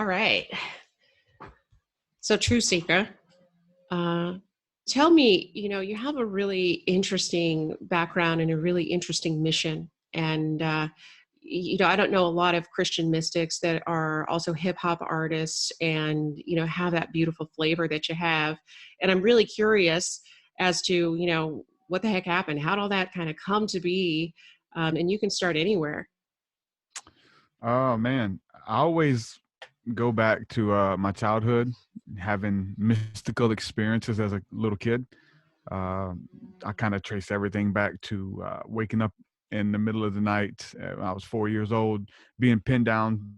All right. So TruthSeekah, tell me, you have a really interesting background and a really interesting mission. And, I don't know a lot of Christian mystics that are also hip hop artists and, have that beautiful flavor that you have. And I'm really curious as to, what the heck happened? How did all that kind of come to be? And you can start anywhere. Oh man, I always go back to my childhood, having mystical experiences as a little kid. Uh, I kind of trace everything back to waking up in the middle of the night when I was 4 years old, being pinned down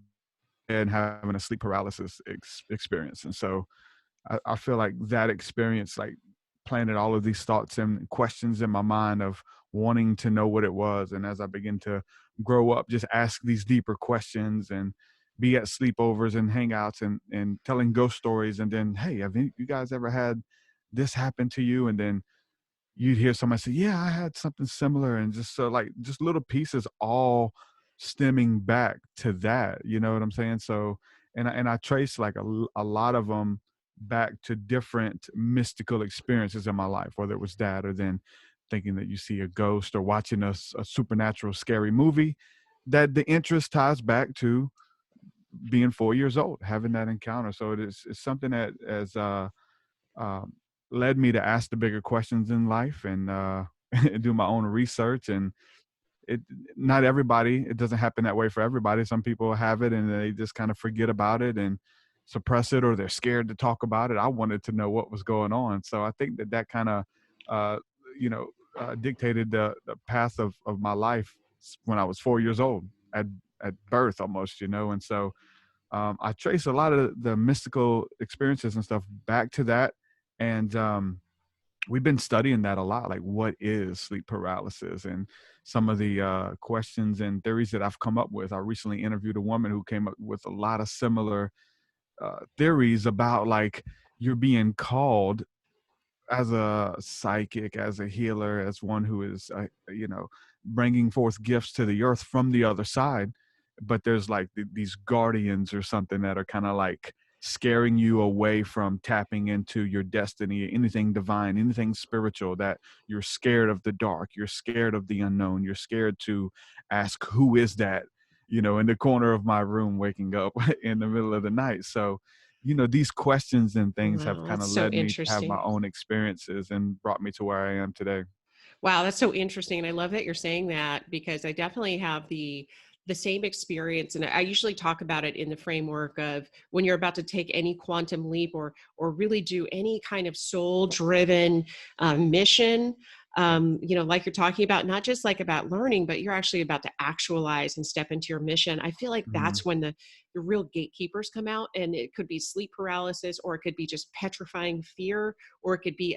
and having a sleep paralysis experience. And so I feel like that experience like planted all of these thoughts and questions in my mind of wanting to know what it was. And as I begin to grow up, just ask these deeper questions and be at sleepovers and hangouts and telling ghost stories. And then, hey, have you guys ever had this happen to you? And then you'd hear somebody say, yeah, I had something similar. And just so like just little pieces all stemming back to that, you know what I'm saying? So, and I trace like a lot of them back to different mystical experiences in my life, whether it was that or then thinking that you see a ghost or watching a supernatural scary movie, that the interest ties back to being 4 years old, having that encounter. So it's something that has um, led me to ask the bigger questions in life and do my own research. And it not everybody, it doesn't happen that way for everybody. Some people have it and they just kind of forget about it and suppress it, or they're scared to talk about it. I wanted to know what was going on. So I think that kind of uh, dictated the path of my life when I was 4 years old at birth almost, and so I trace a lot of the mystical experiences and stuff back to that. And we've been studying that a lot, like what is sleep paralysis and some of the questions and theories that I've come up with. I recently interviewed a woman who came up with a lot of similar theories about like you're being called as a psychic, as a healer, as one who is, bringing forth gifts to the earth from the other side. But there's like these guardians or something that are kind of like scaring you away from tapping into your destiny, anything divine, anything spiritual, that you're scared of the dark, you're scared of the unknown, you're scared to ask, who is that, in the corner of my room, waking up in the middle of the night. So, these questions and things have Wow, kind of that's so led me to have my interesting. own experiences and brought me to where I am today. Wow, that's so interesting. And I love that you're saying that because I definitely have the same experience. And I usually talk about it in the framework of when you're about to take any quantum leap or really do any kind of soul driven mission. Like you're talking about, not just like about learning, but you're actually about to actualize and step into your mission. I feel like Mhm. that's when the real gatekeepers come out, and it could be sleep paralysis, or it could be just petrifying fear, or it could be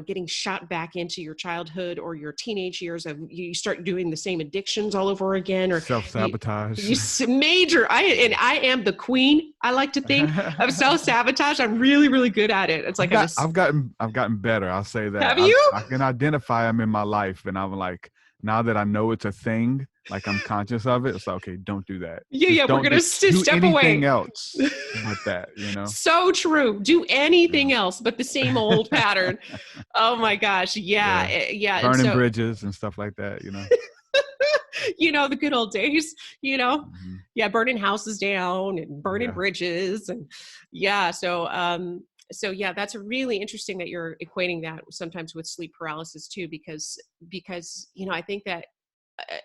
getting shot back into your childhood or your teenage years of you start doing the same addictions all over again, or you Self-sabotage. major. I am the queen, I like to think, of self-sabotage. I'm really, really good at it. It's like I've gotten better. I'll say that. have you? I can identify them in my life, and I'm like, now that I know it's a thing, like I'm conscious of it. It's like, okay, don't do that. Yeah, Just we're don't gonna do step anything away. else but that. So true. Do Yeah. anything else but the same old pattern. Oh my gosh. Yeah. Yeah. Yeah. And Burning so bridges and stuff like that. the good old days, Mhm. yeah, burning houses down and burning Yeah. bridges. And yeah, so yeah, that's really interesting that you're equating that sometimes with sleep paralysis too, because I think that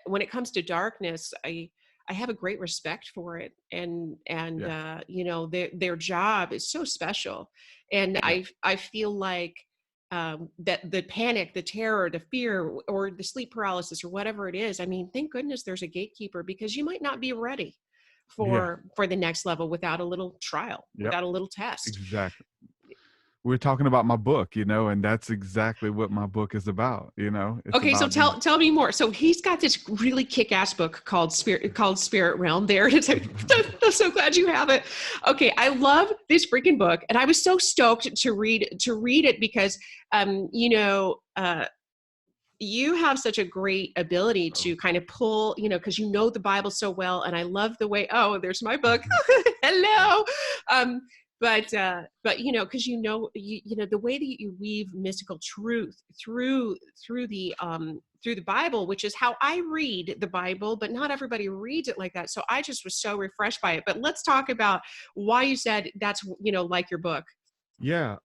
when it comes to darkness, I have a great respect for it, and Yeah. their job is so special, and Yeah. I feel like that the panic, the terror, the fear, or the sleep paralysis, or whatever it is. I mean, thank goodness there's a gatekeeper, because you might not be ready Yeah. for the next level without a little trial, Yep. without a little test. Exactly. We're talking about my book, and that's exactly what my book is about. It's Okay, so about these. tell me more. So he's got this really kick-ass book called Spirit Realm. There, I'm so glad you have it. Okay, I love this freaking book, and I was so stoked to read it because, you have such a great ability to kind of pull, because you know the Bible so well. And I love the way, oh, there's my book. Hello. Um, but because the way that you weave mystical truth through the Bible, which is how I read the Bible, but not everybody reads it like that. So I just was so refreshed by it. But let's talk about why you said that's like your book. Yeah.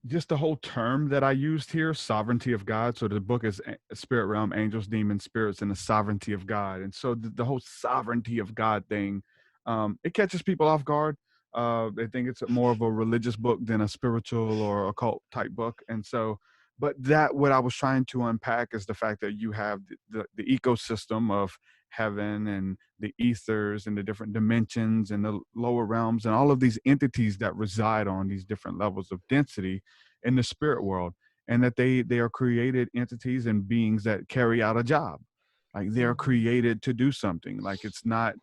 Just the whole term that I used here, sovereignty of God. So the book is spirit realm, angels, demons, spirits, and the sovereignty of God. And so the whole sovereignty of God thing, it catches people off guard. They think it's more of a religious book than a spiritual or occult type book. And so, but that what I was trying to unpack is the fact that you have the ecosystem of heaven and the ethers and the different dimensions and the lower realms and all of these entities that reside on these different levels of density in the spirit world, and that they are created entities and beings that carry out a job. Like they are created to do something. Like it's not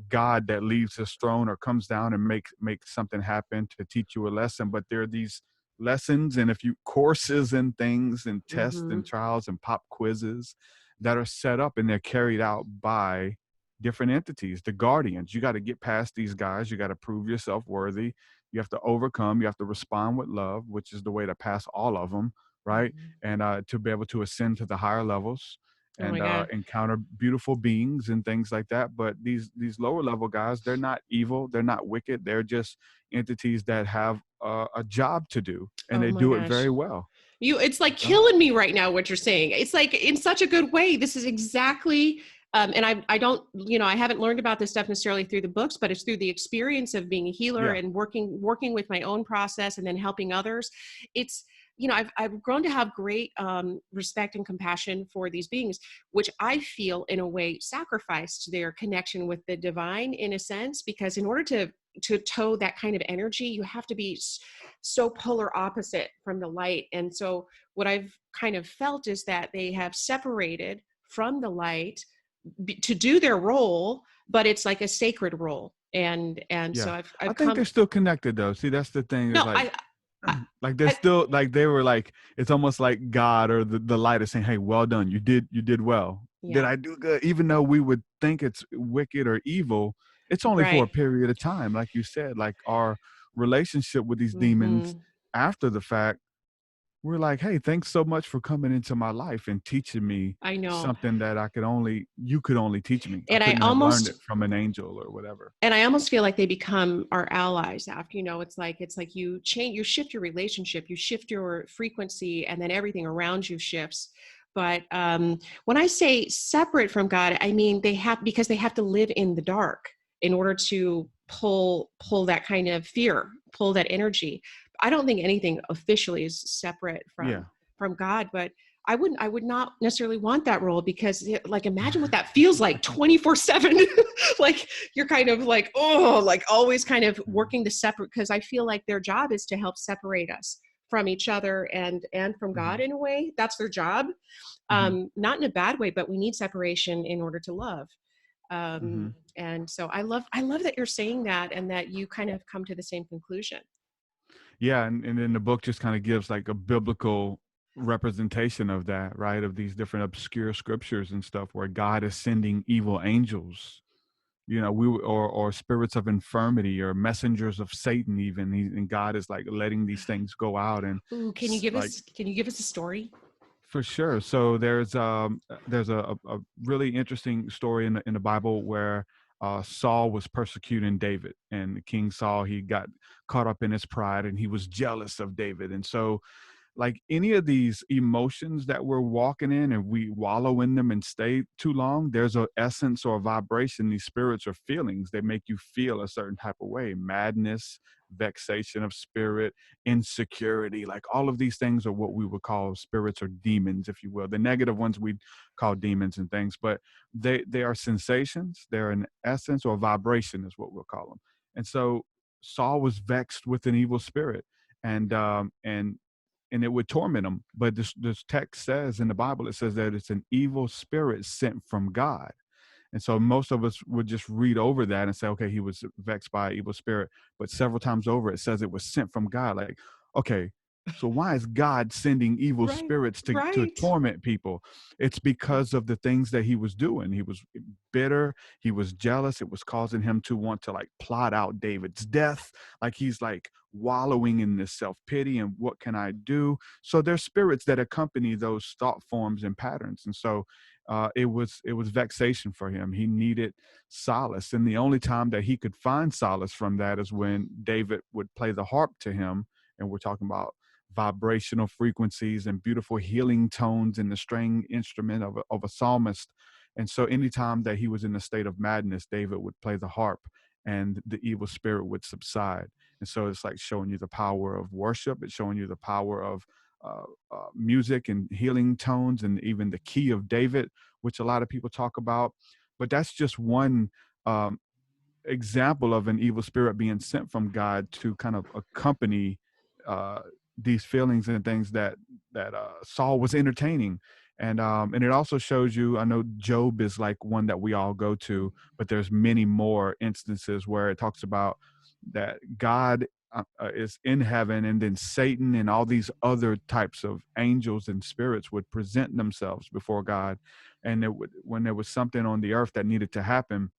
God that leaves his throne or comes down and makes something happen to teach you a lesson, but there are these lessons and courses and things and tests Mm-hmm. and trials and pop quizzes that are set up, and they're carried out by different entities, the guardians. You got to get past these guys. You got to prove yourself worthy. You have to overcome. You have to respond with love, which is the way to pass all of them, right? Mm-hmm. And to be able to ascend to the higher levels Oh my and God. encounter beautiful beings and things like that. But these lower level guys, they're not evil. They're not wicked. They're just entities that have a job to do, and Oh they my do it gosh. very well. It's like So, killing me right now, what you're saying. It's like in such a good way. This is exactly, and I don't, I haven't learned about this stuff necessarily through the books, but it's through the experience of being a healer yeah, and working with my own process and then helping others. It's, I've grown to have great respect and compassion for these beings, which I feel in a way sacrificed their connection with the divine in a sense, because in order to tow that kind of energy, you have to be so polar opposite from the light. And so what I've kind of felt is that they have separated from the light to do their role, but it's like a sacred role. And so yeah. I I've think they're come. still connected though. See, that's the thing is No, like, I, like they're I still like they were like it's almost like God or the light is saying, "Hey, well done. You did well. Did yeah, I do good?" Even though we would think it's wicked or evil, it's only for a right. period of time, like you said. Like our relationship with these demons Mm-hmm. after the fact, we're like, "Hey, thanks so much for coming into my life and teaching me I know. something that you could only teach me. I And I couldn't have learned almost it from an angel or whatever." and I almost feel like they become our allies after, it's like you change, you shift your relationship, you shift your frequency, and then everything around you shifts. But when I say separate from God, I mean because they have to live in the dark in order to pull that kind of fear, pull that energy. I don't think anything officially is separate Yeah. from God, but I would not necessarily want that role, because like imagine what that feels like 24/7. Like you're kind of like, oh, like always kind of working to separate, because I feel like their job is to help separate us from each other and from God Mhm. in a way. That's their job. Mhm. Not in a bad way, but we need separation in order to love. Mhm. And so I love that you're saying that and that you kind of come to the same conclusion. Yeah, and then the book just kind of gives like a biblical representation of that, right? Of these different obscure scriptures and stuff where God is sending evil angels, or spirits of infirmity or messengers of Satan, even. And God is like letting these things go out and Ooh, like can you give us a story? for sure. So there's a really interesting story in the Bible where Saul was persecuting David, and King Saul, he got caught up in his pride and he was jealous of David. And so like any of these emotions that we're walking in and we wallow in them and stay too long, there's a essence or a vibration, these spirits or feelings, they make you feel a certain type of way: madness, vexation of spirit, insecurity. Like all of these things are what we would call spirits or demons, if you will. The negative ones we call demons and things, but they are sensations. They're an essence or vibration is what we'll call them. And so Saul was vexed with an evil spirit, and it would torment him. But this text says in the Bible, it says that it's an evil spirit sent from God. And so most of us would just read over that and say, okay, he was vexed by an evil spirit. But several times over, it says it was sent from God. Like, okay, So why is God sending evil Right. spirits to Right. torment people? It's because of the things that he was doing. He was bitter. He was jealous. It was causing him to want to like plot out David's death. Like he's like wallowing in this self-pity and what can I do? So there's spirits that accompany those thought forms and patterns. And so it was vexation for him. He needed solace. And the only time that he could find solace from that is when David would play the harp to him. And we're talking about vibrational frequencies and beautiful healing tones in the string instrument of a psalmist. And so anytime that he was in a state of madness, David would play the harp and the evil spirit would subside. And so it's like showing you the power of worship. It's showing you the power of music and healing tones and even the key of David, which a lot of people talk about. But that's just one um, example of an evil spirit being sent from God to kind of accompany uh, these feelings and things that Saul was entertaining. And it also shows you, I know Job is like one that we all go to, but there's many more instances where it talks about that God is in heaven, and then Satan and all these other types of angels and spirits would present themselves before God. And when there was something on the earth that needed to happen,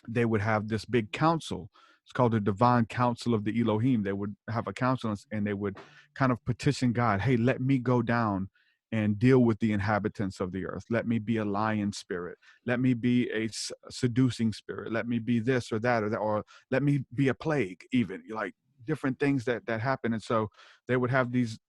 they would have this big council. It's called the Divine Council of the Elohim. They would have a council and they would kind of petition God, hey, let me go down and deal with the inhabitants of the earth. Let me be a lion spirit. Let me be a seducing spirit. Let me be this or that, or let me be a plague, even like different things that happen. And so they would have these,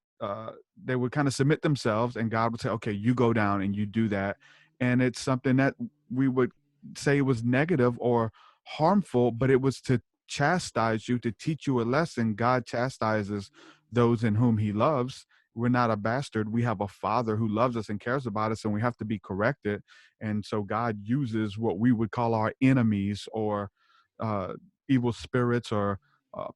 they would kind of submit themselves, and God would say, okay, you go down and you do that. And it's something that we would say it was negative or harmful, but it was to chastise you, to teach you a lesson. God chastises those in whom he loves. We're not a bastard. We have a father who loves us and cares about us, and we have to be corrected. And so God uses what we would call our enemies or uh, evil spirits or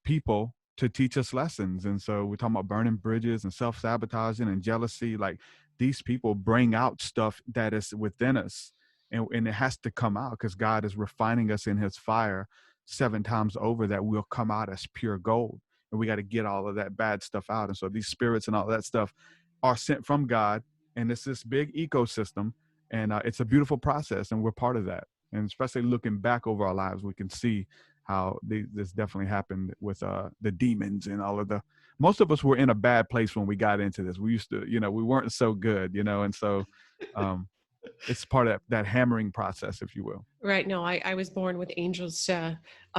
people to teach us lessons. And so we're talking about burning bridges and self-sabotaging and jealousy. Like these people bring out stuff that is within us, and it has to come out because God is refining us in his fire 7 times over, that we'll come out as pure gold. And we got to get all of that bad stuff out. And so these spirits and all that stuff are sent from God, and it's this big ecosystem, and it's a beautiful process, and we're part of that. And especially looking back over our lives, we can see how this definitely happened with the demons and all of the. Most of us were in a bad place when we got into this. We used to, we weren't so good, and so um, it's part of that hammering process, if you will. Right. No, I was born with angels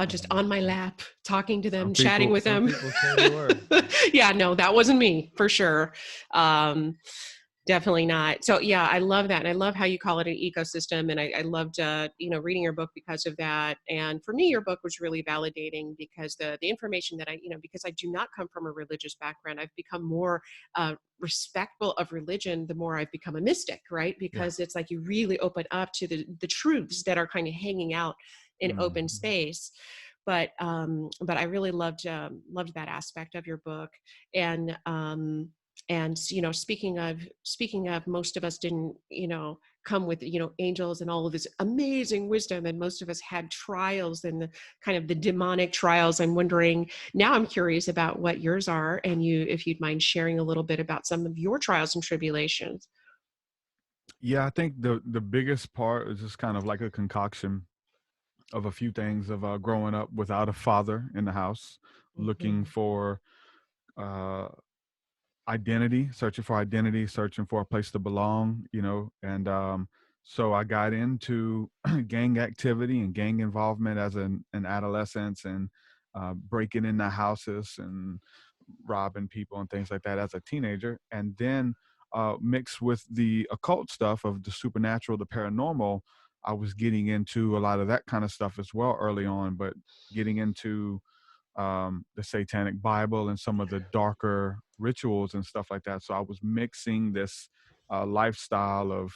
just on my lap, talking to them, Some chatting people, with some them. people say they were. Yeah, no, that wasn't me for sure. Um, Definitely not. So yeah, I love that. And I love how you call it an ecosystem. And I loved, reading your book because of that. And for me, your book was really validating because the information that because I do not come from a religious background, I've become more respectful of religion the more I've become a mystic, right? Yeah. Because it's like you really open up to the truths that are kind of hanging out in Mm. open space. But I really loved that aspect of your book. And speaking of most of us didn't come with angels and all of this amazing wisdom, and most of us had trials and the kind of the demonic trials. I'm wondering now, I'm curious about what yours are, and if you'd mind sharing a little bit about some of your trials and tribulations. Yeah, I think the biggest part is just kind of like a concoction of a few things of growing up without a father in the house, looking Mhm. for uh, identity, searching for a place to belong, and so I got into gang activity and gang involvement as an adolescence, and breaking into houses and robbing people and things like that as a teenager. And then mixed with the occult stuff of the supernatural, the paranormal, I was getting into a lot of that kind of stuff as well early on, but getting into the Satanic Bible and some of the darker rituals and stuff like that. So I was mixing this lifestyle of,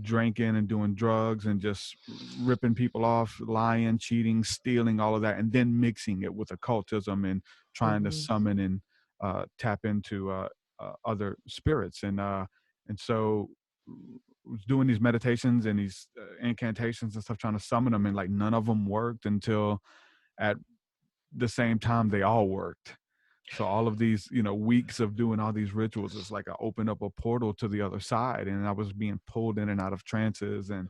drinking and doing drugs and just ripping people off, lying, cheating, stealing, all of that, and then mixing it with occultism and trying to Mhm. summon and tap into other spirits. And so was doing these meditations and these incantations and stuff, trying to summon them, and like none of them worked until at the same time they all worked. So all of these, weeks of doing all these rituals, it's like I opened up a portal to the other side, and I was being pulled in and out of trances and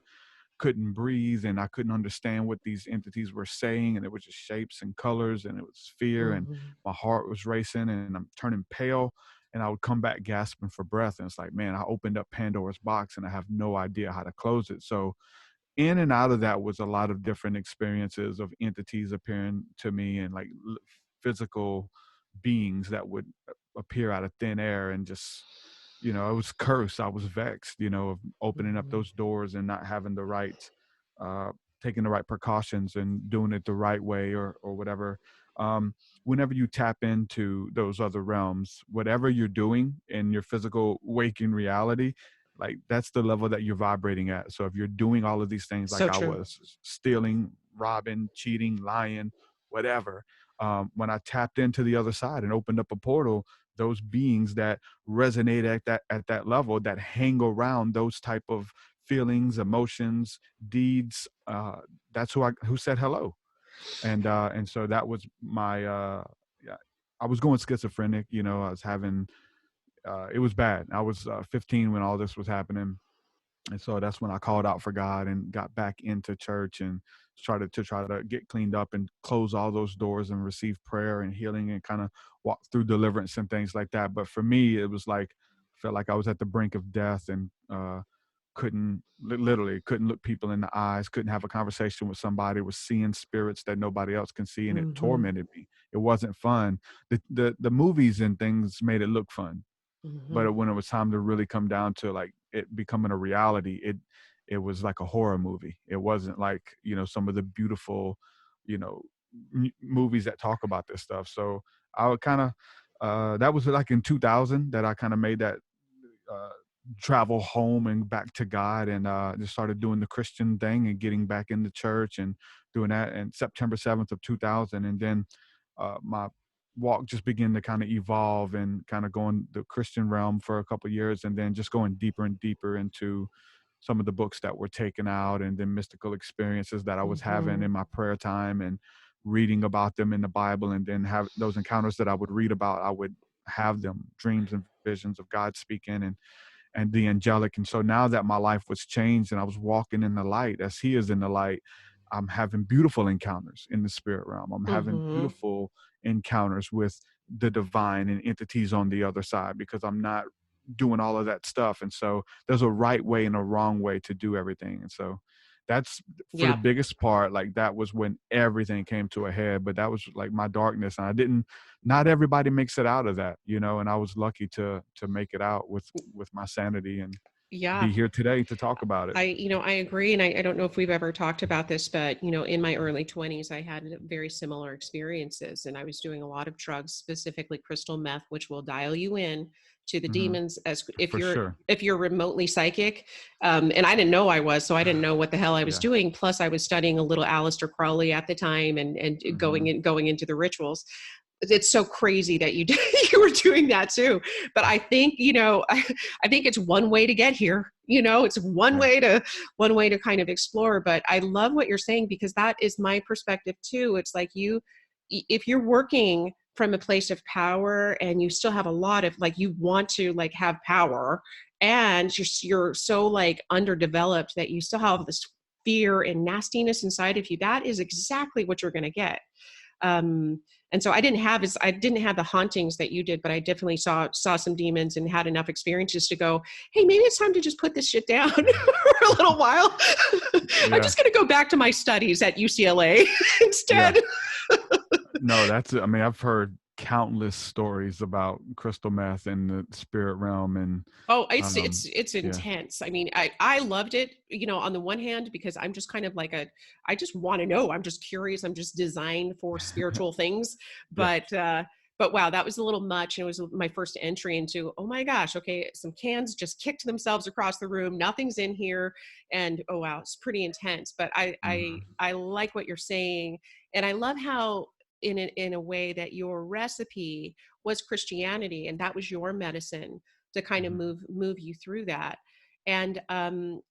couldn't breathe, and I couldn't understand what these entities were saying, and it was just shapes and colors, and it was fear, and Mhm. my heart was racing, and I'm turning pale, and I would come back gasping for breath, and it's like, man, I opened up Pandora's box and I have no idea how to close it. So in and out of that was a lot of different experiences of entities appearing to me, and like physical beings that would appear out of thin air, and just, I was cursed. I was vexed, of opening up Mhm. those doors and not having the right, uh, taking the right precautions and doing it the right way, or whatever. Um, Whenever you tap into those other realms, whatever you're doing in your physical waking reality, like that's the level that you're vibrating at. So if you're doing all of these things like So I true. was, stealing, robbing, cheating, lying, whatever, when I tapped into the other side and opened up a portal, those beings that resonate at that level, that hang around those type of feelings, emotions, deeds, that's who said hello. And so that was my, yeah, I was going schizophrenic. I was having, it was bad. I was 15 when all this was happening, and so that's when I called out for God and got back into church and started to try to get cleaned up and close all those doors and receive prayer and healing and kind of walk through deliverance and things like that. But for me, it was like, felt like I was at the brink of death, and literally couldn't look people in the eyes, couldn't have a conversation with somebody, was seeing spirits that nobody else can see, and it Mhm. tormented me. It wasn't fun. The movies and things made it look fun, but Mhm. when it was time to really come down to like it becoming a reality, it was like a horror movie. It wasn't like, some of the beautiful, you know movies that talk about this stuff. So I would kind of, that was like in 2000 that I kind of made that, uh, travel home and back to God, and just started doing the Christian thing and getting back into church and doing that. And September 7th of 2000, and then my walk just began to kind of evolve and kind of going the Christian realm for a couple of years, and then just going deeper and deeper into some of the books that were taken out, and then mystical experiences that I was having Mhm. in my prayer time, and reading about them in the Bible, and then have those encounters that I would read about. I would have them dreams and visions of God speaking, and the angelic. And so now that my life was changed and I was walking in the light as he is in the light, I'm having beautiful encounters in the spirit realm. I'm having Mhm. beautiful encounters with the divine and entities on the other side, because I'm not doing all of that stuff. And so there's a right way and a wrong way to do everything. And so that's, for the Yeah. biggest part, like that was when everything came to a head. But that was like my darkness, and I didn't, not everybody makes it out of that, and I was lucky to make it out with my sanity, and Yeah. be here today to talk about it. I agree. And I don't know if we've ever talked about this, but, in my early 20s, I had very similar experiences, and I was doing a lot of drugs, specifically crystal meth, which will dial you in to the Hmm. demons as For sure. if you're remotely psychic. And I didn't know I was, so I didn't know what the hell I was Yeah. doing. Plus I was studying a little Aleister Crowley at the time, and Hmm. going into the rituals. It's so crazy that you you were doing that too. But I think, I think it's one way to get here. It's Yeah. one way to kind of explore. But I love what you're saying, because that is my perspective too. It's like, if you're working from a place of power, and you still have a lot of, like, you want to like have power, and you're so like underdeveloped that you still have this fear and nastiness inside of you, that is exactly what you're going to get. um and so I didn't have the hauntings that you did, but I definitely saw some demons and had enough experiences to go, hey, maybe it's time to just put this shit down for a little while. I'm Yeah. just going to go back to my studies at UCLA Yeah. instead. No, I mean, I've heard countless stories about crystal meth and the spirit realm, and Oh, um it's yeah. intense. I mean, I loved it, on the one hand, because I'm just kind of like I just want to know. I'm just curious. I'm just designed for spiritual things. Yeah. But wow, that was a little much. And it was my first entry into, oh my gosh, okay, some cans just kicked themselves across the room. Nothing's in here. And oh wow, it's pretty intense. But Hmm. I like what you're saying. And I love how in a way that your recipe was Christianity, and that was your medicine to kind of Hmm. move you through that. And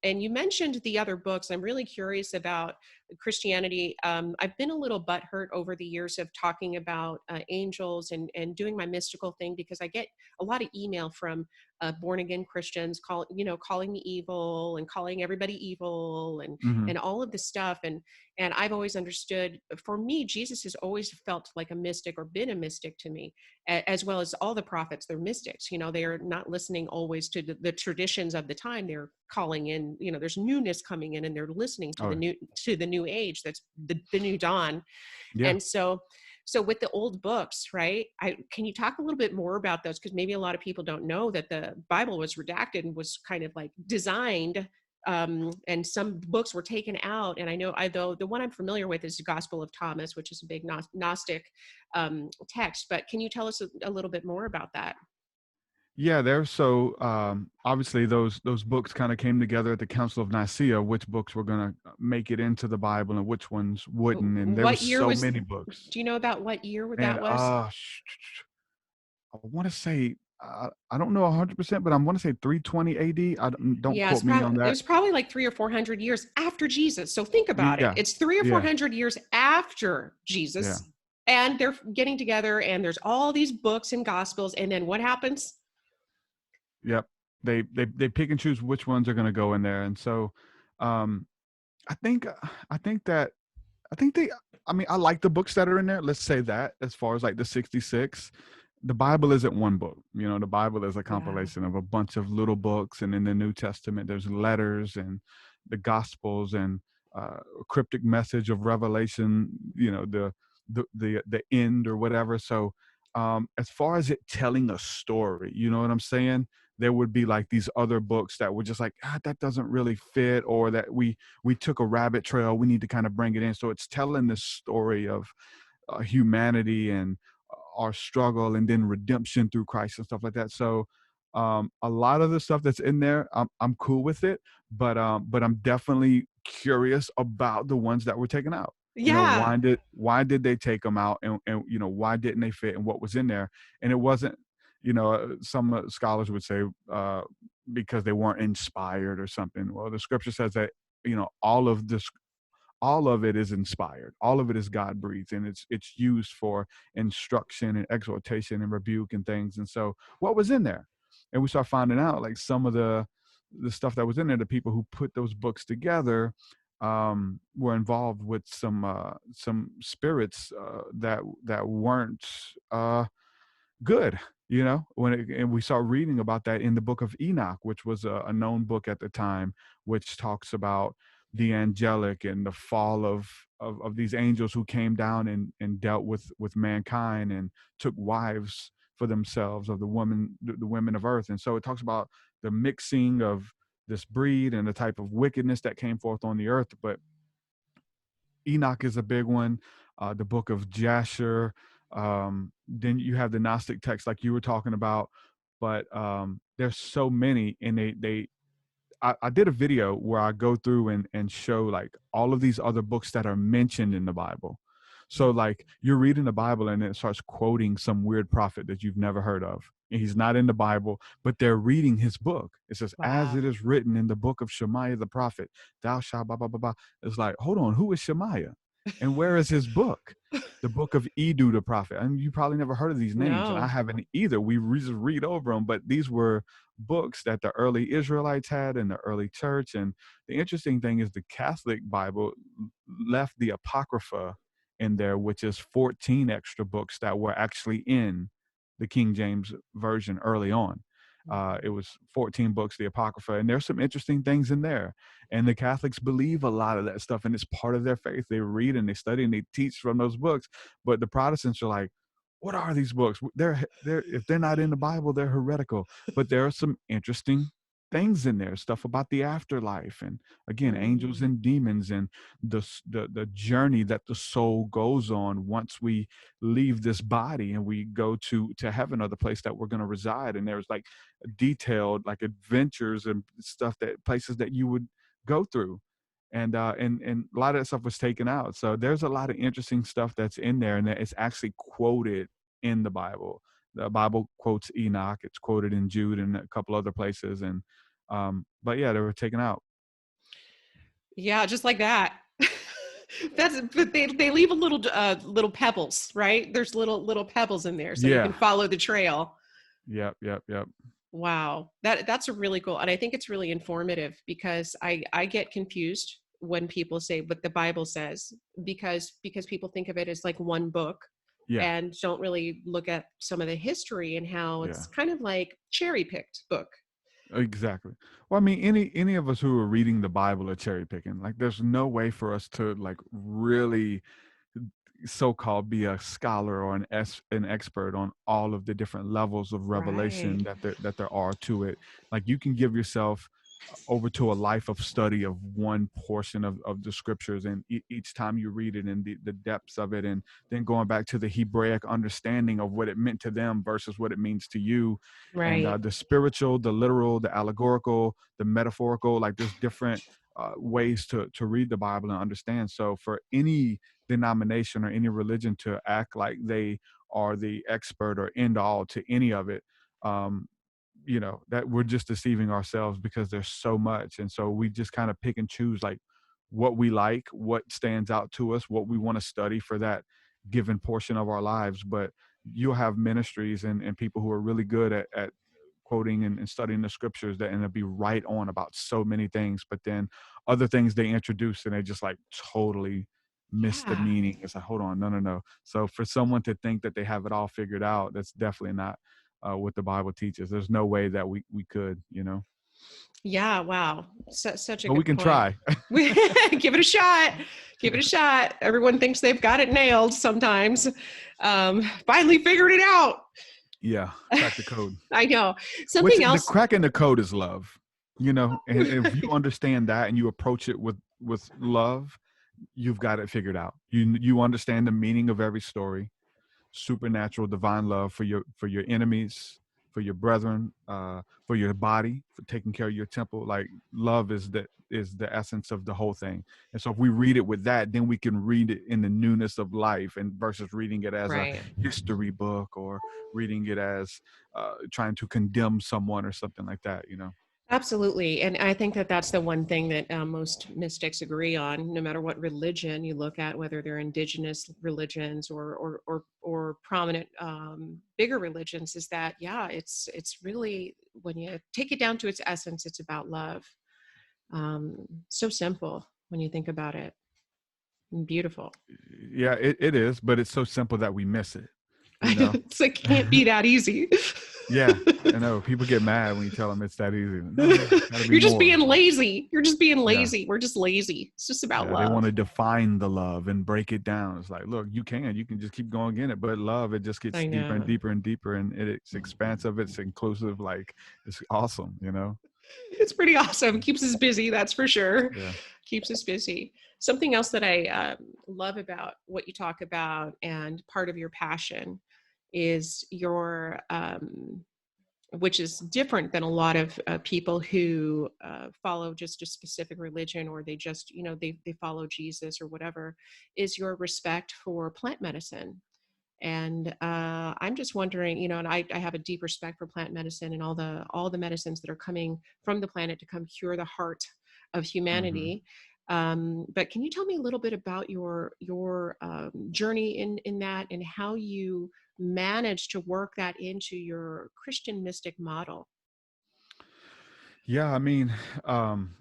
you mentioned the other books. I'm really curious about Christianity. I've been a little butthurt over the years of talking about angels and doing my mystical thing, because I get a lot of email from born again Christians calling me evil and calling everybody evil Hmm. and all of this stuff. And I've always understood, for me, Jesus has always felt like a mystic, or been a mystic to me, as well as all the prophets. They're mystics. They are not listening always to the traditions of the time. They're calling in, there's newness coming in, and they're listening to Oh, the new age. That's the new dawn. yeah. And so with the old books, right? Can you talk a little bit more about those? Because maybe a lot of people don't know that the Bible was redacted and was kind of like designed, and some books were taken out. And I know, though the one I'm familiar with is the Gospel of Thomas, which is a big Gnostic text. But can you tell us a little bit more about that? Yeah, obviously those books kind of came together at the Council of Nicaea, which books were going to make it into the Bible and which ones wouldn't, and there was What year so was? many books. Do you know about what year And that was? I want to say I don't know 100%, but I want to say 320 AD. Don't Yeah, quote me on it that. was probably like 300 or 400 years after Jesus. So think about it. Yeah, It's three or four yeah, hundred years after yeah. Jesus, and they're getting together, and there's all these books and gospels, and then what happens? Yep. They pick and choose which ones are going to go in there, and so um, I think I think that I think they. I mean, I like the books that are in there. Let's say that, as far as like the 66, the Bible isn't one book. The Bible is a Yeah. compilation of a bunch of little books, and in the New Testament, there's letters and the Gospels and a cryptic message of Revelation. The end or whatever. So, as far as it telling a story, you know what I'm saying? There would be like these other books that were just like, that doesn't really fit, or that we took a rabbit trail. We need to kind of bring it in. So it's telling this story of humanity and our struggle, and then redemption through Christ and stuff like that. So a lot of the stuff that's in there, I'm cool with it, but I'm definitely curious about the ones that were taken out. Yeah. Why did they take them out, and why didn't they fit, and what was in there? And it wasn't, some scholars would say because they weren't inspired or something. Well, the scripture says that all of it is inspired, all of it is God breathed, and it's used for instruction and exhortation and rebuke and things. And so what was in there, and we start finding out like some of the stuff that was in there, the people who put those books together were involved with some spirits that weren't good, and we start reading about that in the book of Enoch, which was a known book at the time, which talks about the angelic and the fall of these angels who came down and dealt with mankind and took wives for themselves of the women of earth. And so it talks about the mixing of this breed and the type of wickedness that came forth on the earth. But Enoch is a big one. The book of Jasher. Then you have the Gnostic text, like you were talking about. But there's so many, and I did a video where I go through and show like all of these other books that are mentioned in the Bible. So like you're reading the Bible and it starts quoting some weird prophet that you've never heard of. And he's not in the Bible, but they're reading his book. It says, as Wow. it is written in the book of Shemaiah the prophet, thou shalt blah, blah, blah, blah. It's like, hold on, who is Shemaiah? And where is his book? The book of Edu the prophet. And you probably never heard of these names, and I No. haven't either. We just read over them, but these were books that the early Israelites had in the early church. And the interesting thing is the Catholic Bible left the Apocrypha in there, which is 14 extra books that were actually in the King James Version early on. It was 14 books, the Apocrypha, and there's some interesting things in there. And the Catholics believe a lot of that stuff, and it's part of their faith. They read and they study and they teach from those books. But the Protestants are like, what are these books? They're if they're not in the Bible, they're heretical. But there are some interesting things in there, stuff about the afterlife, and again, angels Mm. and demons, and the journey that the soul goes on once we leave this body and we go to heaven, or the place that we're going to reside. And there's like detailed like adventures and stuff, that places that you would go through. And a lot of that stuff was taken out. So there's a lot of interesting stuff that's in there, and that it's actually quoted in the Bible. The Bible quotes Enoch. It's quoted in Jude and a couple other places. And But yeah, they were taken out. Yeah, just like that. That's, but they leave a little pebbles, right? There's little pebbles in there so you can Yeah. follow the trail. Yep. Yep. Yep. Wow. That's a really cool, and I think it's really informative because I get confused when people say what the Bible says, because people think of it as like one book Yeah. and don't really look at some of the history and how Yeah. it's kind of like cherry picked book. Exactly. Well, I mean, any of us who are reading the Bible are cherry picking. Like, there's no way for us to like really so-called be a scholar or an expert on all of the different levels of Right. revelation that there are to it. Like, you can give yourself over to a life of study of one portion of the scriptures, and each time you read it and the depths of it, and then going back to the Hebraic understanding of what it meant to them versus what it means to you, and Right. the spiritual, the literal, the allegorical, the metaphorical. Like, there's different ways to read the Bible and understand. So for any denomination or any religion to act like they are the expert or end all to any of it, um, that we're just deceiving ourselves, because there's so much. And so we just kind of pick and choose like what we like, what stands out to us, what we want to study for that given portion of our lives. But you'll have ministries and people who are really good at quoting and studying the scriptures that end up be right on about so many things, but then other things they introduce and they just like totally miss the Yeah. meaning. It's like, hold on, no, no, no. So for someone to think that they have it all figured out, that's definitely not what the Bible teaches. There's no way that we could. Yeah, wow. Such a But we good can point. try. Give it a shot. Give it a shot. Everyone thinks they've got it nailed sometimes. Finally figured it out. Yeah, crack the code. I know. Which Something the else. crack in the code is love. And if you understand that and you approach it with love, you've got it figured out. You understand the meaning of every story, supernatural divine love for your enemies, for your brethren, for your body, for taking care of your temple. Like, love is the essence of the whole thing. And so if we read it with that, then we can read it in the newness of life, and versus reading it as a Right. history book, or reading it as trying to condemn someone or something like that. Absolutely. And I think that that's the one thing that most mystics agree on, no matter what religion you look at, whether they're indigenous religions or prominent bigger religions, is that, yeah, it's really, when you take it down to its essence, it's about love. So simple when you think about it. And beautiful. Yeah, it is, but it's so simple that we miss it, I you know, know. it's like, can't be that easy. Yeah, I know. People get mad when you tell them it's that easy. No, it's got to be You're just more. being lazy. You're just being Yeah, lazy. We're just lazy. It's just about yeah. They want love. to define the love and break it down. It's like, look, you can just keep going in it, but love, it just gets I deeper and know. deeper and deeper, and it's expansive. It's inclusive. Like, it's awesome. It's pretty awesome. Keeps us busy, that's for sure. Yeah. Keeps us busy. Something else that I love about what you talk about, and part of your passion, is your which is different than a lot of people who follow just a specific religion, or they just, they follow Jesus or whatever, is your respect for plant medicine. And I'm just wondering, and I have a deep respect for plant medicine and all the medicines that are coming from the planet to come cure the heart of Hmm. humanity. But can you tell me a little bit about your journey in that, and how you manage to work that into your Christian mystic model? Yeah, I mean, um,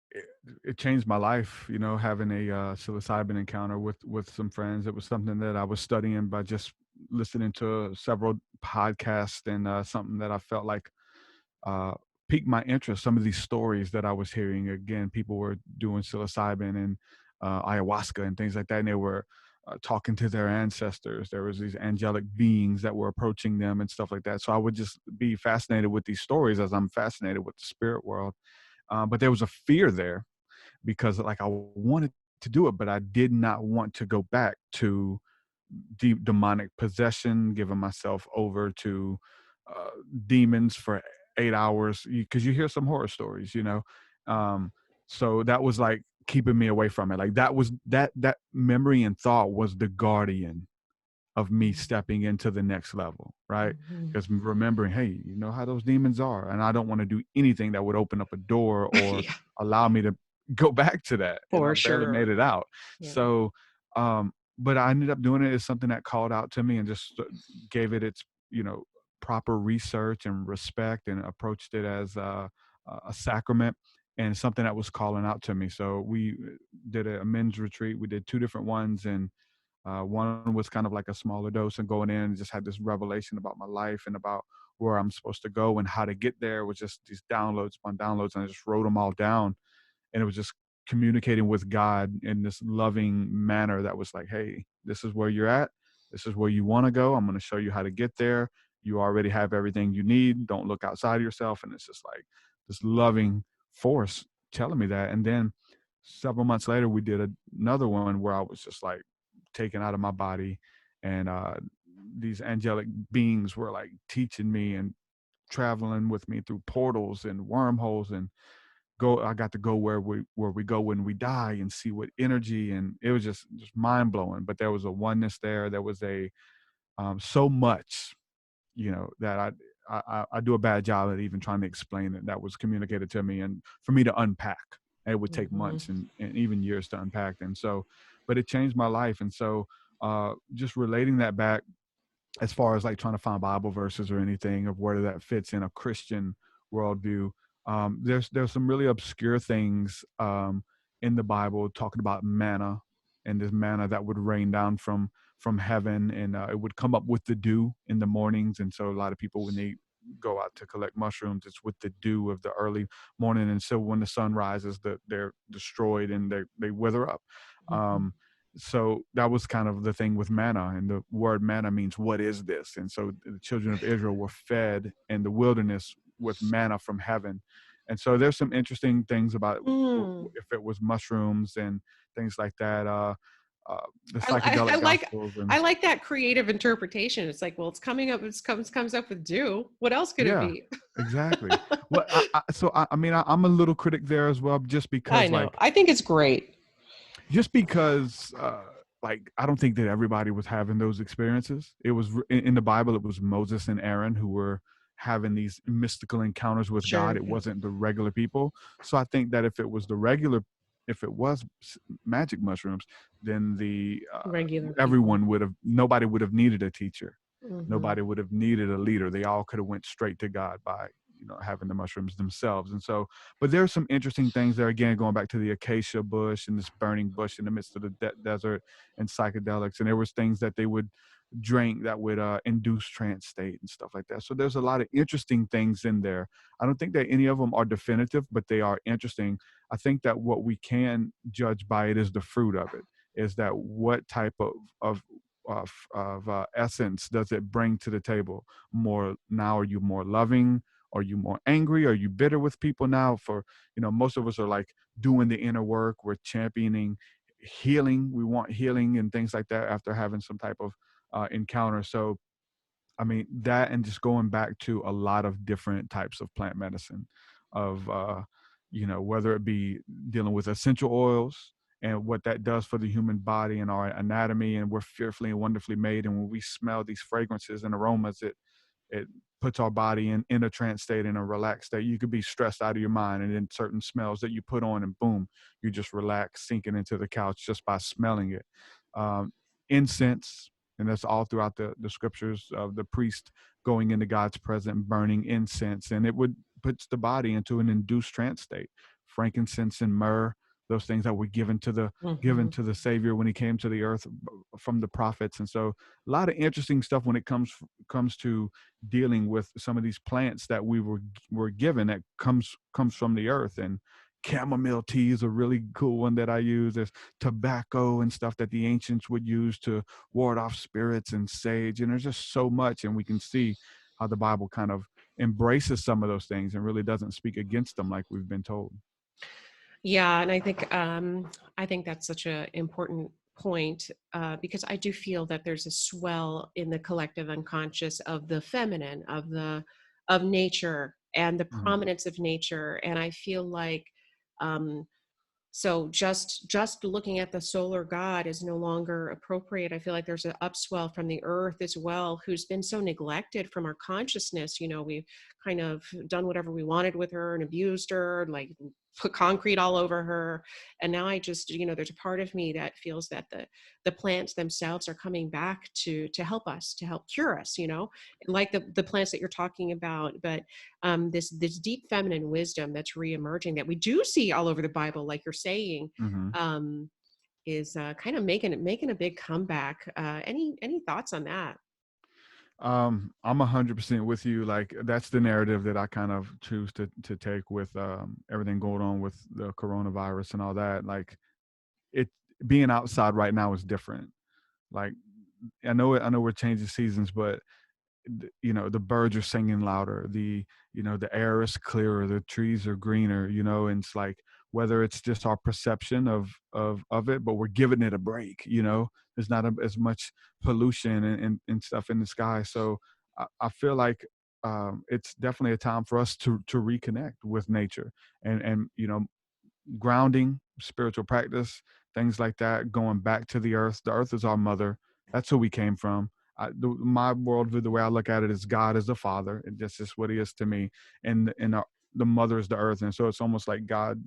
it, it changed my life. Having a psilocybin encounter with some friends. It was something that I was studying by just listening to several podcasts, and something that I felt like uh, piqued my interest. Some of these stories that I was hearing, again, people were doing psilocybin and ayahuasca and things like that, and they were talking to their ancestors. There was these angelic beings that were approaching them and stuff like that. So I would just be fascinated with these stories, as I'm fascinated with the spirit world. But there was a fear there, because like I wanted to do it, but I did not want to go back to deep demonic possession, giving myself over to uh, demons for 8 hours, because you hear some horror stories. Um, so that was like keeping me away from it. Like, that was that memory and thought was the guardian of me stepping into the next level, right? Mhm. Because remembering, hey, you know how those demons are, and I don't want to do anything that would open up a door or Yeah, allow me to go back to that. And I for barely made sure. it out. Yeah. So, but I ended up doing it as something that called out to me and just gave it its, you know, proper research and respect, and approached it as a sacrament and something that was calling out to me. So we did a men's retreat. We did two different ones, and one was kind of like a smaller dose, and going in and just had this revelation about my life and about where I'm supposed to go and how to get there. It was just these downloads upon downloads, and I just wrote them all down, and it was just communicating with God in this loving manner that was like, hey, this is where you're at. This is where you want to go. I'm going to show you how to get there. You already have everything you need. Don't look outside of yourself. And it's just like this loving force telling me that. And then several months later, we did another one where I was just like taken out of my body. And these angelic beings were like teaching me and traveling with me through portals and wormholes, and I got to go where we go when we die and see what energy, and it was just mind blowing. But there was a oneness there. There was a so much, you know, that I do a bad job at even trying to explain it, that was communicated to me, and for me to unpack. It would take Mhm. months and even years to unpack. And so, but it changed my life. And so just relating that back, as far as like trying to find Bible verses or anything of where that fits in a Christian worldview. There's some really obscure things in the Bible talking about manna, and this manna that would rain down from heaven, and it would come up with the dew in the mornings. And so a lot of people, when they go out to collect mushrooms, it's with the dew of the early morning, and so when the sun rises, they're destroyed and they wither up. Mhm. Um, so that was kind of the thing with manna, and the word manna means what is this. And so the children of Israel were fed in the wilderness with manna from heaven. And so there's some interesting things about Mm. if it was mushrooms and things like that, uh, the I psychedelic like gospels. And I like that creative interpretation. It's like, well, it's coming up. It comes up with dew. What else could it yeah, be? exactly. Well, I mean, I'm a little critic there as well, just I because know. like I think it's great. just because like I don't think that everybody was having those experiences. It was in the Bible, it was Moses and Aaron who were having these mystical encounters with God. Sure. It Yeah. wasn't the regular people. So I think that if it was magic mushrooms, then Regular people. everyone would have, nobody would have needed a teacher. Hmm. Nobody would have needed a leader. They all could have went straight to God by, you know, having the mushrooms themselves. And so, but there's some interesting things there, again, going back to the acacia bush and this burning bush in the midst of the desert, and psychedelics. And there was things that they would drink that would induce trance state and stuff like that. So there's a lot of interesting things in there. I don't think that any of them are definitive, but they are interesting. I think that what we can judge by it is the fruit of it, is that what type of essence does it bring to the table. More now, are you more loving? Are you more angry? Are you bitter with people now? For, you know, most of us are like doing the inner work. We're championing healing. We want healing and things like that after having some type of encounter. So I mean, that, and just going back to a lot of different types of plant medicine, of you know, whether it be dealing with essential oils and what that does for the human body and our anatomy, and we're fearfully and wonderfully made. And when we smell these fragrances and aromas, it puts our body in a trance state, in a relaxed state. You could be stressed out of your mind, and then certain smells that you put on, and boom, you just relax, sinking into the couch just by smelling it. Um, Incense, and that's all throughout the scriptures of the priest going into God's presence, burning incense, and it would puts the body into an induced trance state. Frankincense and myrrh, those things that were given Hmm. to the Savior when he came to the earth from the prophets. And so a lot of interesting stuff when it comes to dealing with some of these plants that we were given, that comes from the earth. And chamomile tea is a really cool one that I use. There's tobacco and stuff that the ancients would use to ward off spirits, and sage, and there's just so much. And we can see how the Bible kind of embraces some of those things and really doesn't speak against them like we've been told. Yeah, and I think that's such an important point, because I do feel that there's a swell in the collective unconscious of the feminine, of nature and the Mhm. prominence of nature, and I feel like um, So just looking at the solar god is no longer appropriate. I feel like there's an upswell from the earth as well, who's been so neglected from our consciousness. You know, we've kind of done whatever we wanted with her and abused her, like put concrete all over her. And now I just, you know, there's a part of me that feels that the plants themselves are coming back to help us, to help cure us, you know, like the plants that you're talking about. But this deep feminine wisdom that's reemerging that we do see all over the Bible, like you're saying, Mm-hmm. um, is kind of making a big comeback. Any thoughts on that? I'm 100% with you. Like that's the narrative that I kind of choose to take with everything going on with the coronavirus and all that. Like it being outside right now is different. Like I know we're changing seasons, but you know the birds are singing louder, the you know the air is clearer, the trees are greener, you know, and it's like whether it's just our perception of it, but we're giving it a break, you know. There's not as much pollution and stuff in the sky. So I feel like it's definitely a time for us to reconnect with nature and you know grounding, spiritual practice, things like that, going back to the earth. The earth is our mother. That's who we came from. My worldview, the way I look at it, is God is the father, and that's just what he is to me. And the mother is the earth, and so it's almost like God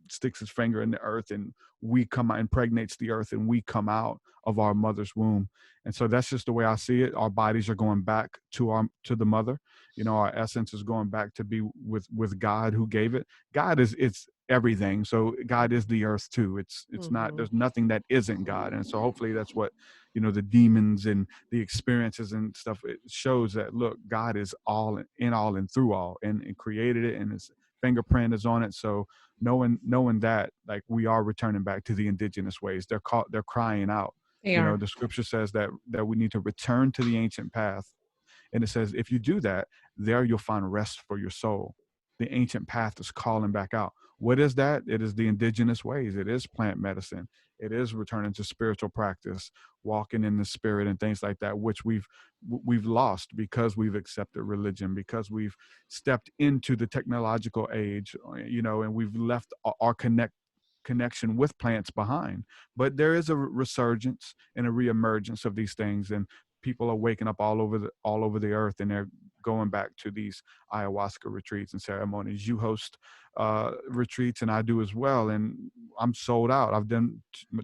sticks his finger in the earth, and we come out, impregnates the earth, and we come out of our mother's womb. And so that's just the way I see it. Our bodies are going back to the mother. You know, our essence is going back to be with God who gave it. God is it's everything. So God is the earth too. It's not, Hmm. there's nothing that isn't God. And so hopefully that's what, you know, the demons and the experiences and stuff, it shows that look, God is all in all and through all and created it, and his fingerprint is on it. So knowing that, like, we are returning back to the indigenous ways. They're crying out. They You know, are. the scripture says that we need to return to the ancient path, and it says, if you do that, there you'll find rest for your soul. The ancient path is calling back out. What is that? It is the indigenous ways. It is plant medicine. It is returning to spiritual practice, walking in the spirit and things like that, which we've lost because we've accepted religion, because we've stepped into the technological age, you know, and we've left our connection with plants behind. But there is a resurgence and a reemergence of these things, and people are waking up all over the earth, and they're going back to these ayahuasca retreats and ceremonies. You host retreats, and I do as well, and I'm sold out. I've done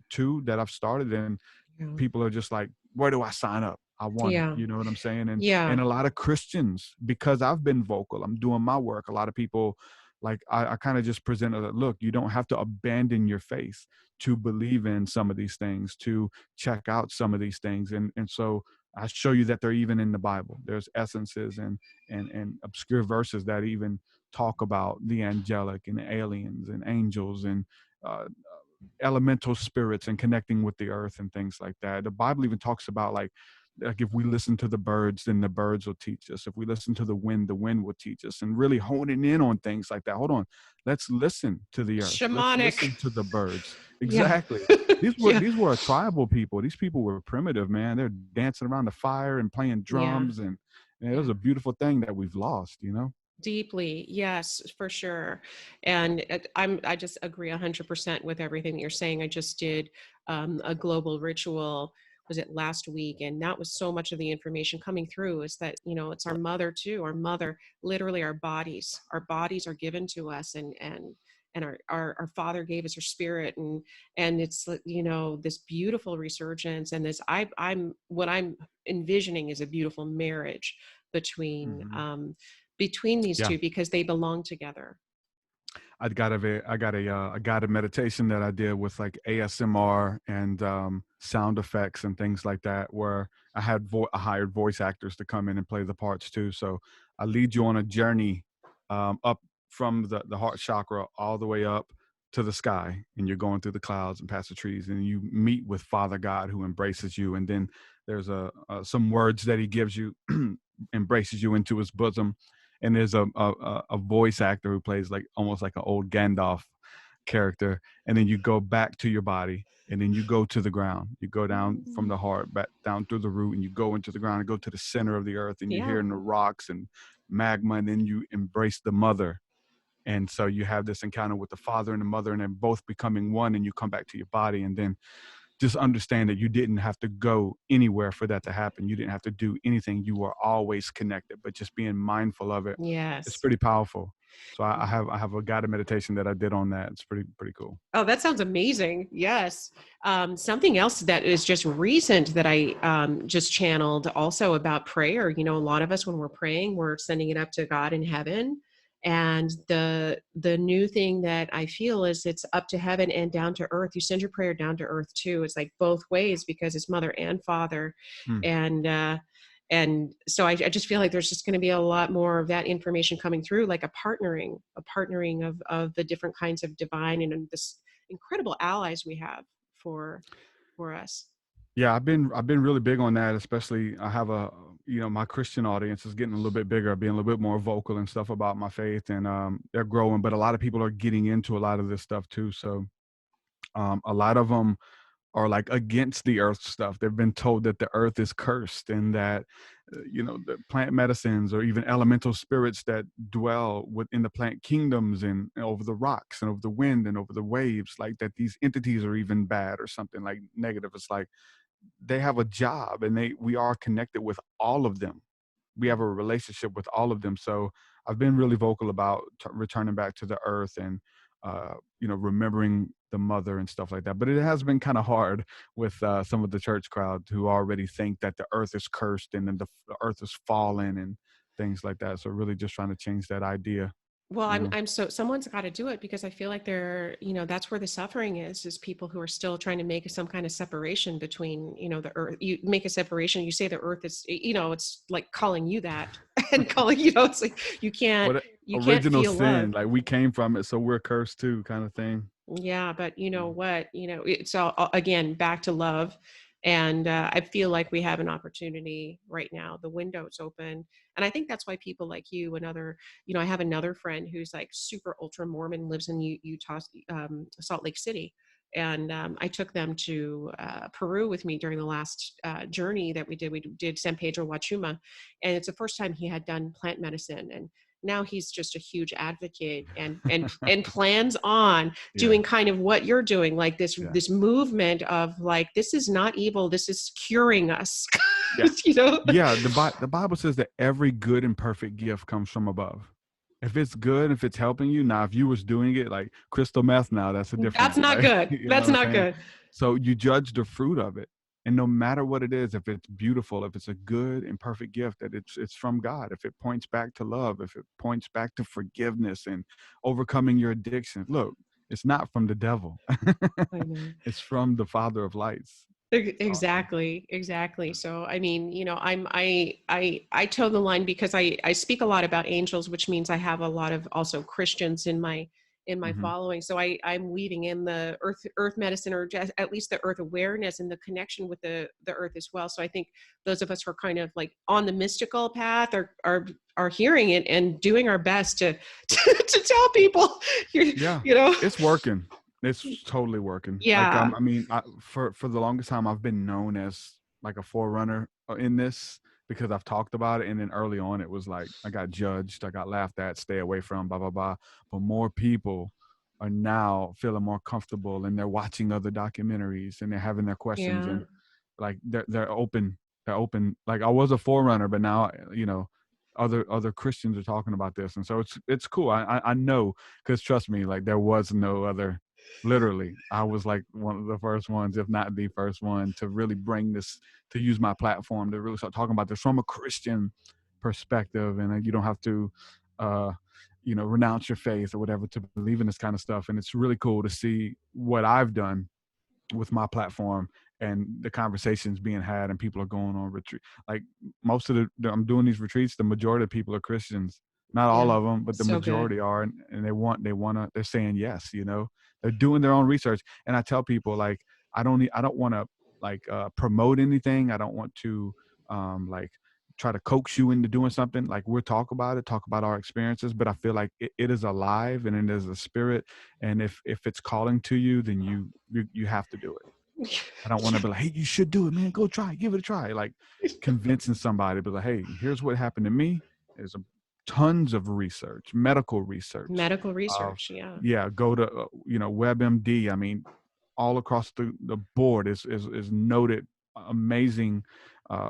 two that I've started, and Yeah. people are just like, where do I sign up? I want it. Yeah. You know what I'm saying? Yeah. And a lot of Christians, because I've been vocal, I'm doing my work. A lot of people, like, I kind of just presented that, look, you don't have to abandon your faith to believe in some of these things, to check out some of these things. And so I show you that they're even in the Bible. There's essences and obscure verses that even talk about the angelic and the aliens and angels and uh, elemental spirits and connecting with the earth and things like that. The Bible even talks about like if we listen to the birds, then the birds will teach us. If we listen to the wind will teach us. And really honing in on things like that. Hold on, let's listen to the earth. Let's Shamanic. listen to the birds. Yeah. Exactly. Yeah. These were a tribal people. These people were primitive, man. They're dancing around the fire and playing Yeah. drums, and it was Yeah. a beautiful thing that we've lost. You know. Deeply, yes, for sure. And I just agree 100% with everything that you're saying. I just did a global ritual, was it last week? And that was so much of the information coming through, is that, you know, it's our mother too. Our mother, literally our bodies. Our bodies are given to us, and our father gave us her spirit, and it's, you know, this beautiful resurgence, and this I'm what I'm envisioning is a beautiful marriage between Hmm. between these Yeah. two, because they belong together. I got a meditation that I did with like ASMR and sound effects and things like that, where I hired voice actors to come in and play the parts too. So I lead you on a journey up from the heart chakra all the way up to the sky, and you're going through the clouds and past the trees, and you meet with Father God, who embraces you, and then there's some words that he gives you, embraces you into his bosom, and there's a voice actor who plays like almost like an old Gandalf character, and then you go back to your body, and then you go to the ground. You go down from the heart back down through the root, and you go into the ground and go to the center of the earth, and you're Yeah. hearing the rocks and magma, and then you embrace the mother, And so you have this encounter with the father and the mother, and then both becoming one, and you come back to your body. And then just understand that you didn't have to go anywhere for that to happen. You didn't have to do anything. You were always connected, but just being mindful of it, it's Yes. pretty powerful. So I have a guided meditation that I did on that. It's pretty cool. Oh, that sounds amazing. Yes. Something else that is just recent that I just channeled also about prayer. You know, a lot of us, when we're praying, we're sending it up to God in heaven. And the new thing that I feel is it's up to heaven and down to earth. You send your prayer down to earth too. It's like both ways because it's mother and father. Hmm. And so I just feel like there's just going to be a lot more of that information coming through, like a partnering of the different kinds of divine and this incredible allies we have for us. Yeah, I've been really big on that, especially I have my Christian audience is getting a little bit bigger, being a little bit more vocal and stuff about my faith, and they're growing, but a lot of people are getting into a lot of this stuff too. So a lot of them are like against the earth stuff. They've been told that the earth is cursed, and that the plant medicines or even elemental spirits that dwell within the plant kingdoms and over the rocks and over the wind and over the waves, like that these entities are even bad or something like negative. It's like they have a job, and we are connected with all of them. We have a relationship with all of them. So I've been really vocal about returning back to the earth and remembering the mother and stuff like that. But it has been kind of hard with some of the church crowd who already think that the earth is cursed and then the earth is fallen and things like that. So really just trying to change that idea. Well, you know? I'm so someone's got to do it because I feel like that's where the suffering is people who are still trying to make some kind of separation between, the earth. You make a separation, you say the earth is, it's like calling you that and calling, it's like What you can't original feel love. sin, like we came from it, so we're cursed too, kind of thing. Yeah, but you know Yeah. what, it's all again back to love. And I feel like we have an opportunity right now. The window's open. And I think that's why people like you and other, I have another friend who's like super ultra Mormon, lives in Utah, Salt Lake City. And I took them to Peru with me during the last journey that we did. We did San Pedro Huachuma. And it's the first time he had done plant medicine. And now he's just a huge advocate and plans on Yeah. doing kind of what you're doing, like this Yeah. this movement of like, this is not evil, this is curing us. Yeah. You know. Yeah, the Bible says that every good and perfect gift comes from above. If it's good, if it's helping you, now if you was doing it like crystal meth, now that's a That's different, not like, good. you know That's what I'm not saying? good. So you judge the fruit of it. And no matter what it is, if it's beautiful, if it's a good and perfect gift, that it's from God. If it points back to love, if it points back to forgiveness and overcoming your addiction, look, it's not from the devil. I know. It's from the Father of lights. It's awesome. Exactly. So I mean, I toe the line because I speak a lot about angels, which means I have a lot of also Christians in my Hmm. following. So I'm weaving in the earth medicine, or just at least the earth awareness and the connection with the earth as well. So I think those of us who are kind of like on the mystical path are hearing it and doing our best to to tell people, Yeah, you know. it's working. It's totally working. Like Yeah. I mean, for the longest time, I've been known as like a forerunner in this because I've talked about it, and then early on, it was like I got judged, I got laughed at, stay away from, blah blah blah. But more people are now feeling more comfortable, and they're watching other documentaries, and they're having their questions, Yeah. and like they're open. They're open. Like I was a forerunner, but now other Christians are talking about this, and so it's cool. I know, because trust me, like there was no other. Literally, I was like one of the first ones, if not the first one, to really bring this, to use my platform to really start talking about this from a Christian perspective, and you don't have to, renounce your faith or whatever to believe in this kind of stuff. And it's really cool to see what I've done with my platform and the conversations being had, and people are going on retreat. Like most of I'm doing these retreats, the majority of people are Christians, not all Yeah. of them, but the So good. majority are. And they're saying yes, they're doing their own research. And I tell people, like, I don't want to like promote anything. I don't want to like try to coax you into doing something. Like, we'll talk about our experiences, but I feel like it is alive, and it is a spirit. And if it's calling to you, then you have to do it. I don't want to be like, hey, you should do it, man. Go try it. Give it a try. Like convincing somebody, but like, hey, here's what happened to me. There's a tons of research, medical research. Medical research, yeah. Yeah, go to WebMD. I mean, all across the board is noted amazing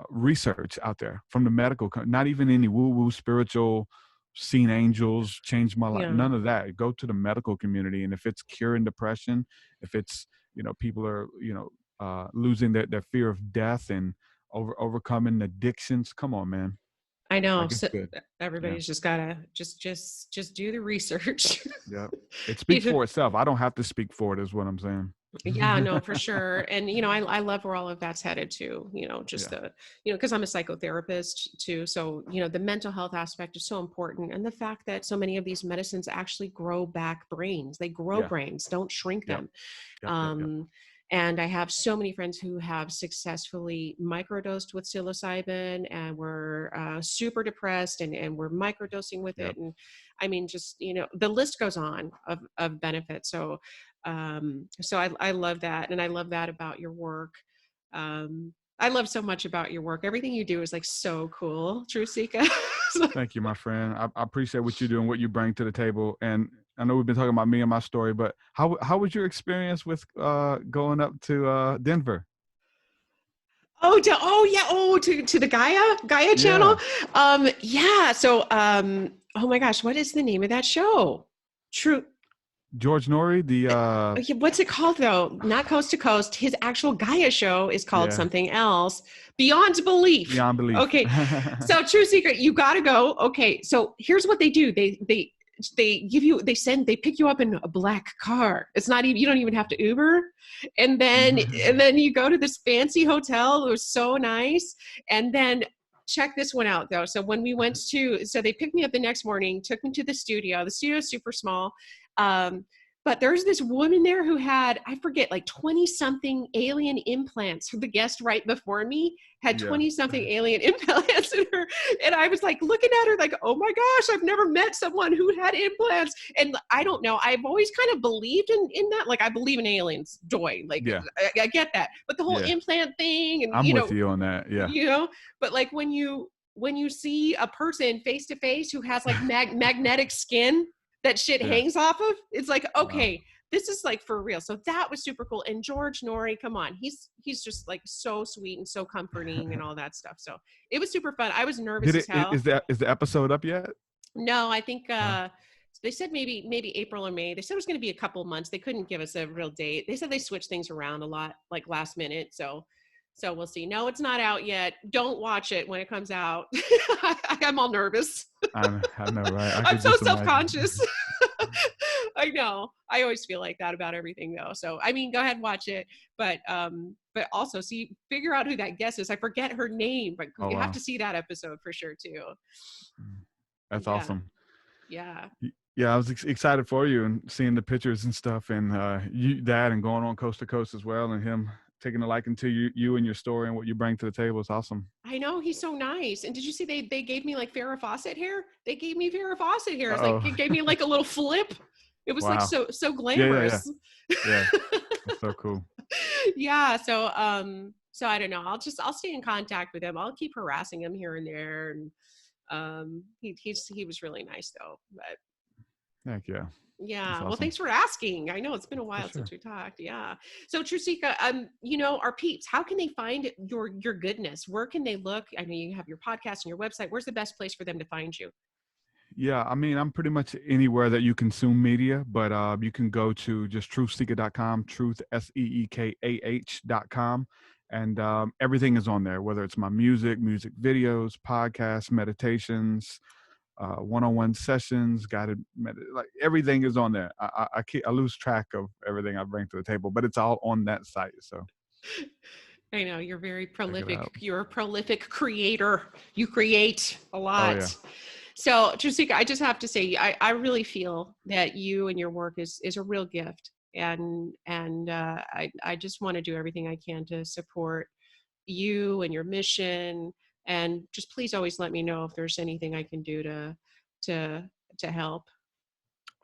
research out there from the medical. Not even any woo-woo spiritual, seen angels, changed my life. Yeah. None of that. Go to the medical community, and if it's curing depression, if it's people are losing their fear of death and overcoming addictions. Come on, man. I know. Like, it's So good. everybody's just gotta just do the research. Yeah, it speaks for itself. I don't have to speak for it, is what I'm saying. Yeah, no, for sure. And, I love where all of that's headed to, because I'm a psychotherapist too. So, the mental health aspect is so important. And the fact that so many of these medicines actually grow back brains, they grow brains, don't shrink them. And I have so many friends who have successfully microdosed with psilocybin and were super depressed and were microdosing with it. And I mean, just, the list goes on of benefits. So I love that. And I love that about your work. I love so much about your work. Everything you do is like so cool, TruthSeekah. Thank you, my friend. I appreciate what you do and what you bring to the table. And I know we've been talking about me and my story, but how was your experience with going up to Denver? To the Gaia channel. So oh my gosh, what is the name of that show? George Noory, what's it called though? Not Coast to Coast. His actual Gaia show is called something else. Beyond Belief. Beyond Belief. Okay. So TruthSeekah, you got to go. Okay. So here's what they do. They pick you up in a black car. It's not even, you don't even have to Uber. And then you go to this fancy hotel. It was so nice. And then check this one out though. So when we went so they picked me up the next morning, took me to the studio. The studio is super small. But there's this woman there who had, I forget, like 20 something alien implants. The guest right before me had 20 something alien implants in her. And I was like looking at her like, oh my gosh, I've never met someone who had implants. And I don't know, I've always kind of believed in that. Like I believe in aliens, joy. Like I get that. But the whole implant thing and I'm with you on that. Yeah. But like when you see a person face to face who has like magnetic skin, that shit hangs off of, it's like, okay, this is like for real. So that was super cool. And George Noory, come on, he's just like so sweet and so comforting and all that stuff. So it was super fun. I was nervous as hell. Is the episode up yet? No, I think they said maybe April or May. They said it was going to be a couple months. They couldn't give us a real date. They said they switched things around a lot, like last minute. So we'll see. No, it's not out yet. Don't watch it when it comes out. I'm all nervous. I know, right? I'm so self-conscious. I know. I always feel like that about everything though. So, I mean, go ahead and watch it. But also figure out who that guest is. I forget her name, but you have to see that episode for sure too. That's awesome. Yeah. Yeah, I was excited for you and seeing the pictures and stuff and that and going on coast to coast as well and him taking a liking to you and your story and what you bring to the table is awesome. I know, he's so nice. And did you see they gave me like Farrah Fawcett hair? They gave me Farrah Fawcett hair. It's like it gave me like a little flip. It was like so glamorous. Yeah. That's so cool. Yeah. So I don't know. I'll stay in contact with him. I'll keep harassing him here and there. And he was really nice though. But heck yeah. Yeah. Awesome. Well, thanks for asking. I know it's been a while since we talked. Yeah. So TruthSeekah, our peeps, how can they find your goodness? Where can they look? I know you have your podcast and your website. Where's the best place for them to find you? Yeah. I mean, I'm pretty much anywhere that you consume media, but you can go to just truthseekah.com, truthseekah.com. And everything is on there, whether it's my music videos, podcasts, meditations, one-on-one sessions, like everything is on there. I lose track of everything I bring to the table, but it's all on that site. So I know you're very prolific. You're a prolific creator. You create a lot. Oh, yeah. So TruthSeekah, I just have to say, I really feel that you and your work is a real gift. And I just want to do everything I can to support you and your mission. And just please always let me know if there's anything I can do to help.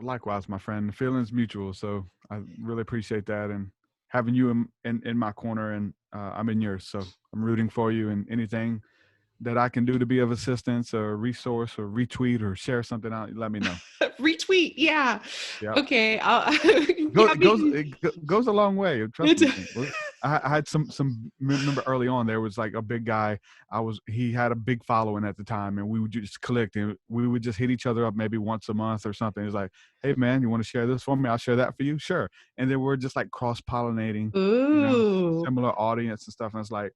Likewise, my friend. The feeling's mutual. So I really appreciate that. And having you in my corner and I'm in yours. So I'm rooting for you and anything that I can do to be of assistance or resource or retweet or share something out, let me know. Retweet. Yeah. Yeah. Okay. Go, Yeah, goes a long way. Trust it's, me. I had some remember early on there was like a big guy. He had a big following at the time, and we would just click and we would just hit each other up maybe once a month or something. It's like, hey man, you want to share this for me? I'll share that for you. Sure. And then we're just like cross-pollinating, ooh, similar audience and stuff. And it's like,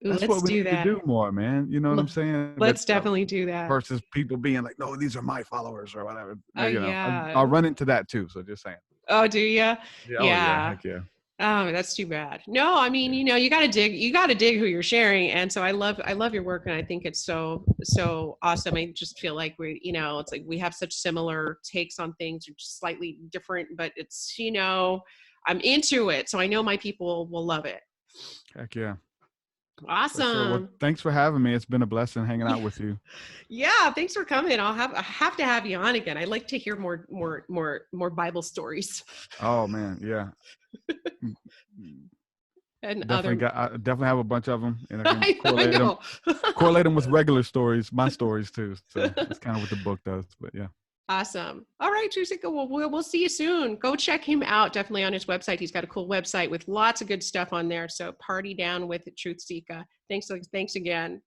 ooh, that's let's what we do need to that. do more, man. You know what I'm saying? But Let's definitely do that. versus people being like, no, these are my followers or whatever. Oh I'll yeah. run into that too. So just saying. Oh, do you? Yeah. Oh yeah. Yeah. Heck yeah. Oh, that's too bad. No, I mean, Yeah. you got to dig, who you're sharing. And so I love your work. And I think it's so awesome. I just feel like it's like we have such similar takes on things, just slightly different, but it's, I'm into it. So I know my people will love it. Heck yeah. For sure. Well, Awesome. thanks for having me. It's been a blessing hanging Yeah. out with you. Yeah. Thanks for coming. I have to have you on again. I'd like to hear more Bible stories. Oh man, yeah. And I definitely have a bunch of them, and I can I know. correlate them with regular stories, my stories too. So that's kind of what the book does. But yeah. Awesome. All right, TruthSeekah. Well, we'll see you soon. Go check him out. Definitely on his website. He's got a cool website with lots of good stuff on there. So party down with TruthSeekah. Thanks again.